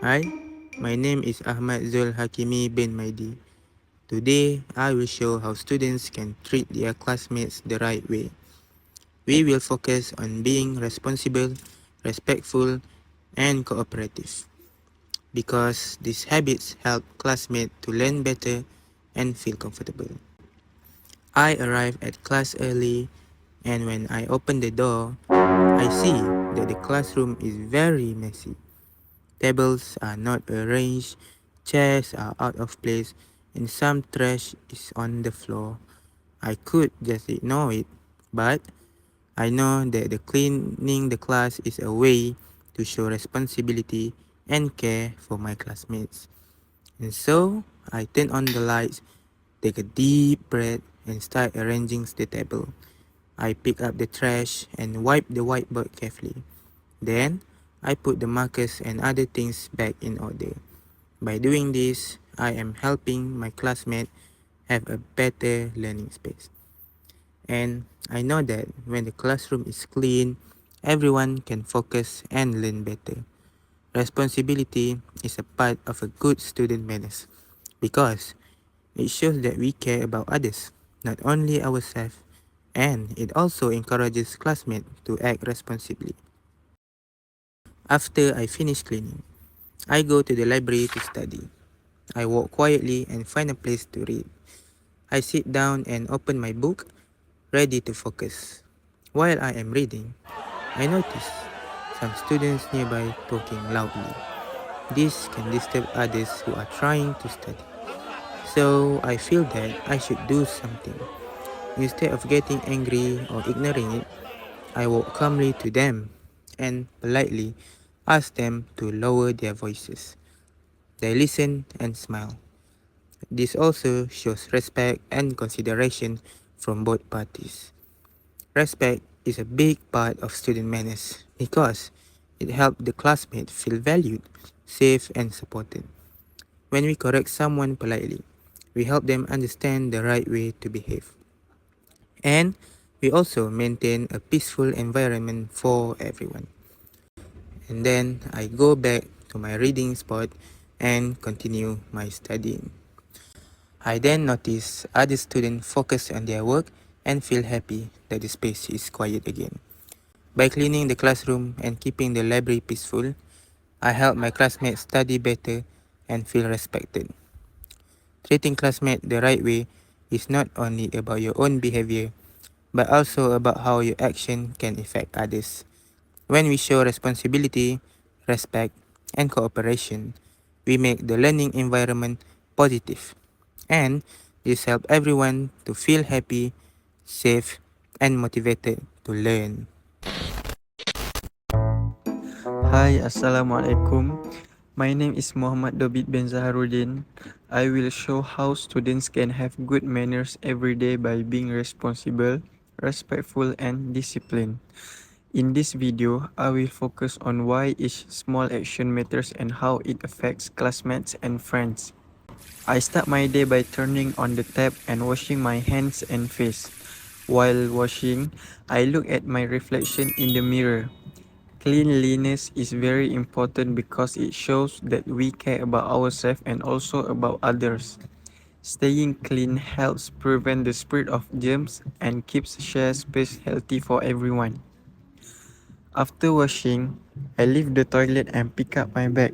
Hi, my name is Ahmad Zul Hakimi bin Maidi. Today, I will show how students can treat their classmates the right way. We will focus on being responsible, respectful, and cooperative because these habits help classmates to learn better and feel comfortable. I arrive at class early, and when I open the door, I see that the classroom is very messy. Tables are not arranged, chairs are out of place, and some trash is on the floor. I could just ignore it, but I know that the cleaning the class is a way to show responsibility and care for my classmates. And so, I turn on the lights, take a deep breath, and start arranging the table. I pick up the trash and wipe the whiteboard carefully. Then, I put the markers and other things back in order. By doing this, I am helping my classmates have a better learning space. And I know that when the classroom is clean, everyone can focus and learn better. Responsibility is a part of a good student manners because it shows that we care about others, not only ourselves, and it also encourages classmates to act responsibly. After I finish cleaning, I go to the library to study. I walk quietly and find a place to read. I sit down and open my book, ready to focus. While I am reading, I notice some students nearby talking loudly. This can disturb others who are trying to study. So I feel that I should do something. Instead of getting angry or ignoring it, I walk calmly to them and politely ask them to lower their voices. They listen and smile. This also shows respect and consideration from both parties. Respect is a big part of student manners because it helps the classmate feel valued, safe, and supported. When we correct someone politely, we help them understand the right way to behave. And we also maintain a peaceful environment for everyone. And then I go back to my reading spot and continue my studying. I then notice other students focus on their work and feel happy that the space is quiet again. By cleaning the classroom and keeping the library peaceful, I help my classmates study better and feel respected. Treating classmates the right way is not only about your own behavior, but also about how your action can affect others. When we show responsibility, respect, and cooperation, we make the learning environment positive. And this helps everyone to feel happy, safe, and motivated to learn. Hi, Assalamualaikum. My name is Muhammad Dobit bin Zaharuddin. I will show how students can have good manners every day by being responsible, respectful, and disciplined. In this video, I will focus on why each small action matters and how it affects classmates and friends. I start my day by turning on the tap and washing my hands and face. While washing, I look at my reflection in the mirror. Cleanliness is very important because it shows that we care about ourselves and also about others. Staying clean helps prevent the spread of germs and keeps shared space healthy for everyone. After washing, I leave the toilet and pick up my bag.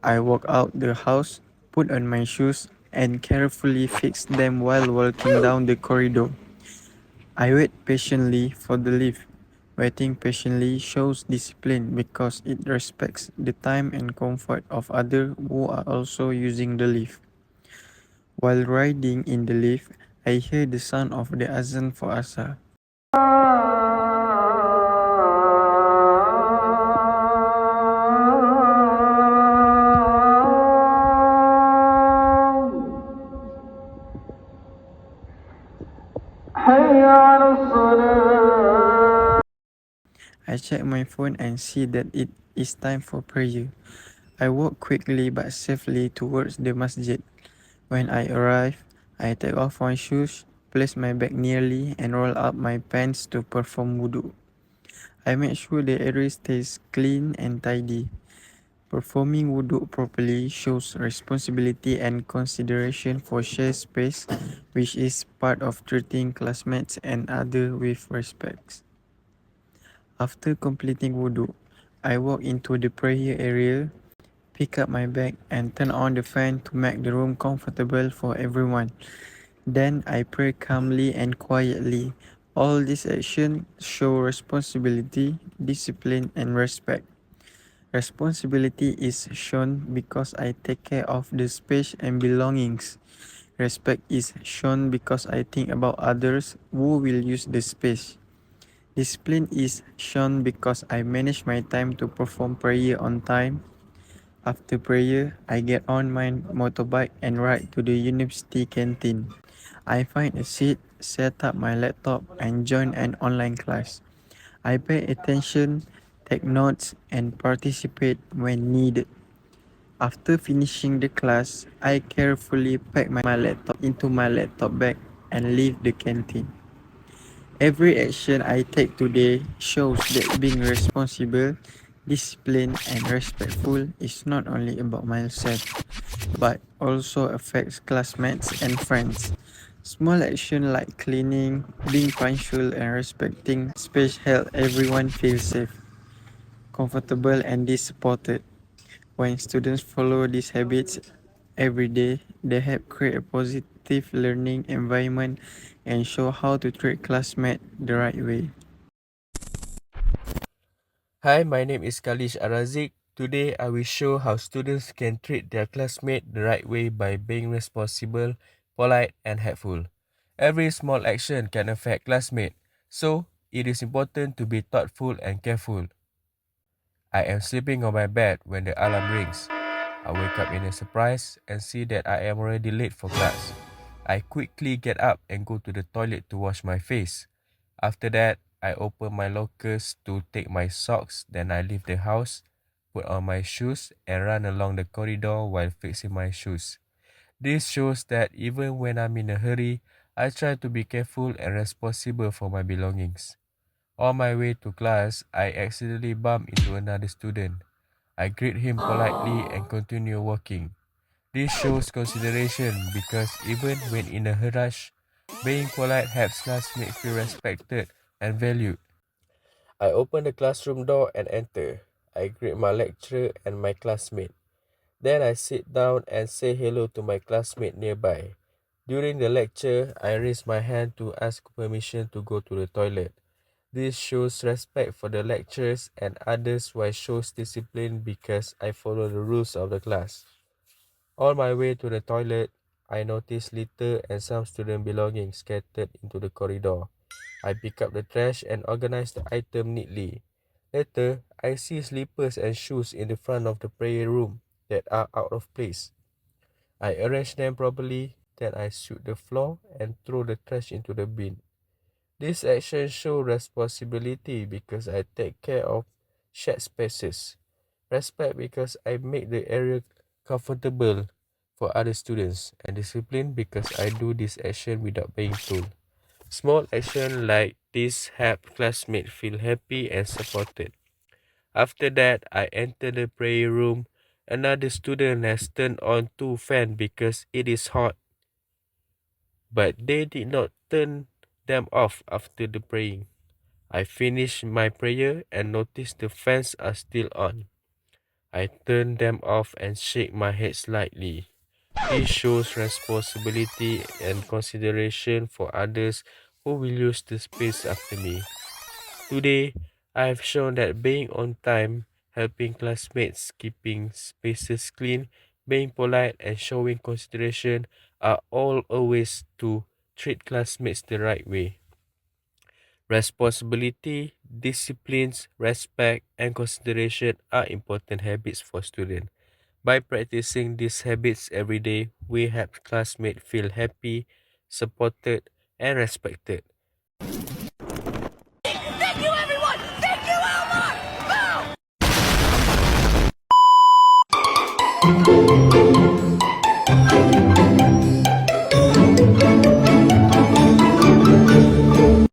I walk out the house, put on my shoes, and carefully fix them while walking down the corridor. I wait patiently for the lift. Waiting patiently shows discipline because it respects the time and comfort of others who are also using the lift. While riding in the lift, I hear the sound of the azan for Asar. I check my phone and see that it is time for prayer. I walk quickly but safely towards the masjid. When I arrive, I take off my shoes, place my bag nearly, and roll up my pants to perform wudu. I make sure the area stays clean and tidy. Performing wudu properly shows responsibility and consideration for shared space, which is part of treating classmates and others with respect. After completing wudu, I walk into the prayer area, pick up my bag, and turn on the fan to make the room comfortable for everyone. Then I pray calmly and quietly. All these actions show responsibility, discipline, and respect. Responsibility is shown because I take care of the space and belongings. Respect is shown because I think about others who will use the space. Discipline is shown because I manage my time to perform prayer on time. After prayer, I get on my motorbike and ride to the university canteen. I find a seat, set up my laptop, and join an online class. I pay attention, take notes, and participate when needed. After finishing the class, I carefully pack my laptop into my laptop bag and leave the canteen. Every action I take today shows that being responsible, disciplined, and respectful is not only about myself, but also affects classmates and friends. Small actions like cleaning, being punctual, and respecting space help everyone feel safe, comfortable, and supported. When students follow these habits every day, they help create a positive learning environment and show how to treat classmates the right way. Hi, my name is Kalish Arazik. Today, I will show how students can treat their classmate the right way by being responsible, polite, and helpful. Every small action can affect classmate, so it is important to be thoughtful and careful. I am sleeping on my bed when the alarm rings. I wake up in a surprise and see that I am already late for class. I quickly get up and go to the toilet to wash my face. After that, I open my lockers to take my socks, then I leave the house, put on my shoes, and run along the corridor while fixing my shoes. This shows that even when I'm in a hurry, I try to be careful and responsible for my belongings. On my way to class, I accidentally bump into another student. I greet him politely and continue walking. This shows consideration because even when in a rush, being polite helps classmates feel respected and valued. I open the classroom door and enter. I greet my lecturer and my classmate. Then I sit down and say hello to my classmate nearby. During the lecture, I raise my hand to ask permission to go to the toilet. This shows respect for the lecturers and others while shows discipline because I follow the rules of the class. On my way to the toilet, I notice litter and some student belongings scattered into the corridor. I pick up the trash and organize the item neatly. Later, I see slippers and shoes in the front of the prayer room that are out of place. I arrange them properly, then I sweep the floor and throw the trash into the bin. This action shows responsibility because I take care of shared spaces. Respect because I make the area comfortable for other students. And discipline because I do this action without being told. Small action like this help classmates feel happy and supported. After that, I enter the prayer room. Another student has turned on two fans because it is hot, but they did not turn them off after the praying. I finish my prayer and notice the fans are still on. I turn them off and shake my head slightly. This shows responsibility and consideration for others who will use the space after me. Today, I have shown that being on time, helping classmates, keeping spaces clean, being polite, and showing consideration are all ways to treat classmates the right way. Responsibility, disciplines, respect, and consideration are important habits for students. By practicing these habits every day, we help classmates feel happy, supported, and respected.